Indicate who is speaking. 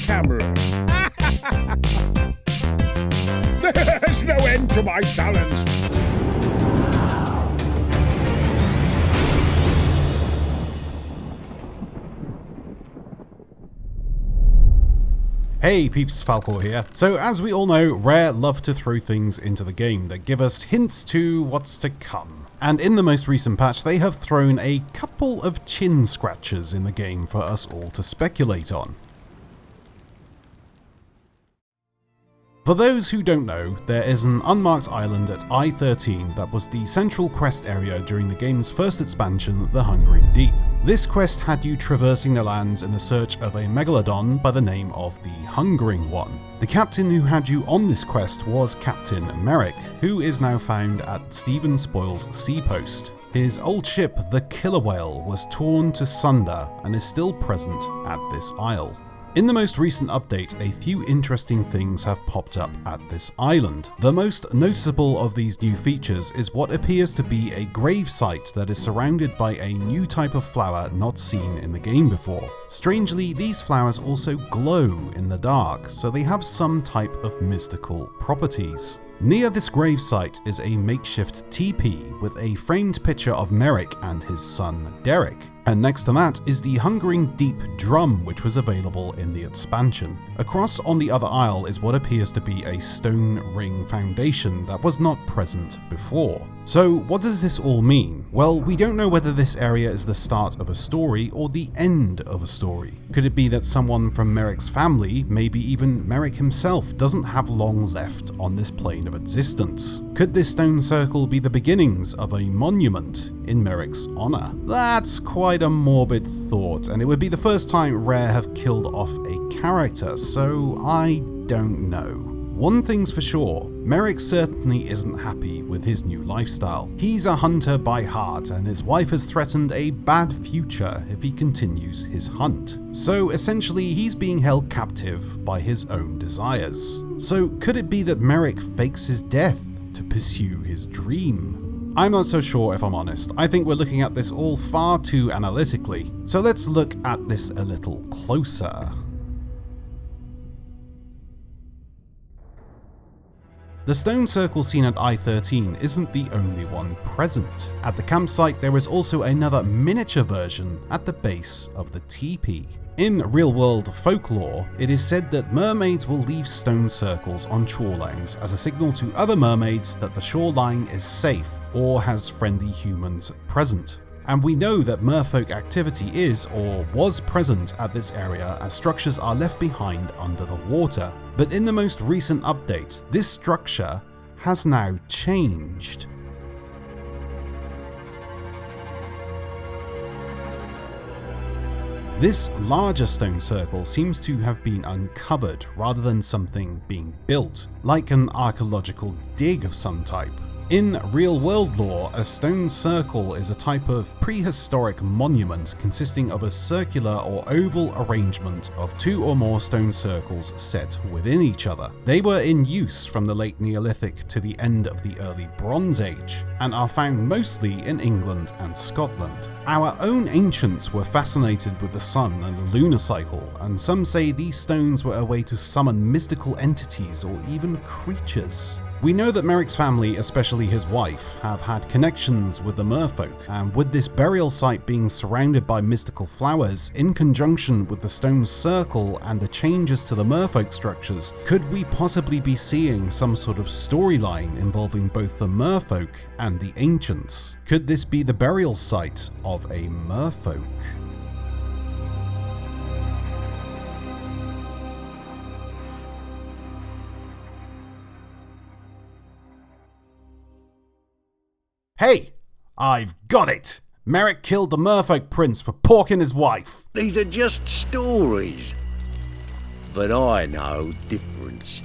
Speaker 1: camera. There's no end to my talents.
Speaker 2: Hey peeps, Falcore here. So as we all know, Rare love to throw things into the game that give us hints to what's to come. And in the most recent patch, they have thrown a couple of chin scratchers in the game for us all to speculate on. For those who don't know, there is an unmarked island at I-13 that was the central quest area during the game's first expansion, the Hungering Deep. This quest had you traversing the lands in the search of a megalodon by the name of the Hungering One. The captain who had you on this quest was Captain Merrick, who is now found at Stephen Spoil's sea post. His old ship, the Killer Whale, was torn to sunder and is still present at this isle. In the most recent update, a few interesting things have popped up at this island. The most noticeable of these new features is what appears to be a grave site that is surrounded by a new type of flower not seen in the game before. Strangely, these flowers also glow in the dark, so they have some type of mystical properties. Near this gravesite is a makeshift teepee with a framed picture of Merrick and his son Derek. And next to that is the Hungering Deep drum, which was available in the expansion. Across on the other isle is what appears to be a stone ring foundation that was not present before. So what does this all mean? Well, we don't know whether this area is the start of a story or the end of a story. Could it be that someone from Merrick's family, maybe even Merrick himself, doesn't have long left on this plane of existence? Could this stone circle be the beginnings of a monument in Merrick's honor? That's quite a morbid thought, and it would be the first time Rare have killed off a character, so I don't know. One thing's for sure, Merrick certainly isn't happy with his new lifestyle. He's a hunter by heart, and his wife has threatened a bad future if he continues his hunt. So essentially, he's being held captive by his own desires. So could it be that Merrick fakes his death to pursue his dream? I'm not so sure if I'm honest. I think we're looking at this all far too analytically. So let's look at this a little closer. The stone circle seen at I-13 isn't the only one present. At the campsite, there is also another miniature version at the base of the teepee. In real-world folklore, it is said that mermaids will leave stone circles on shorelines as a signal to other mermaids that the shoreline is safe or has friendly humans present. And we know that merfolk activity is or was present at this area as structures are left behind under the water. But in the most recent update, this structure has now changed. This larger stone circle seems to have been uncovered rather than something being built, like an archaeological dig of some type. In real-world lore, a stone circle is a type of prehistoric monument consisting of a circular or oval arrangement of two or more stone circles set within each other. They were in use from the late Neolithic to the end of the early Bronze Age, and are found mostly in England and Scotland. Our own ancients were fascinated with the sun and the lunar cycle, and some say these stones were a way to summon mystical entities or even creatures. We know that Merrick's family, especially his wife, have had connections with the merfolk, and with this burial site being surrounded by mystical flowers, in conjunction with the stone circle and the changes to the merfolk structures, could we possibly be seeing some sort of storyline involving both the merfolk and the ancients? Could this be the burial site of a merfolk? Hey, I've got it! Merrick killed the merfolk prince for porking his wife.
Speaker 3: These are just stories, but I know difference.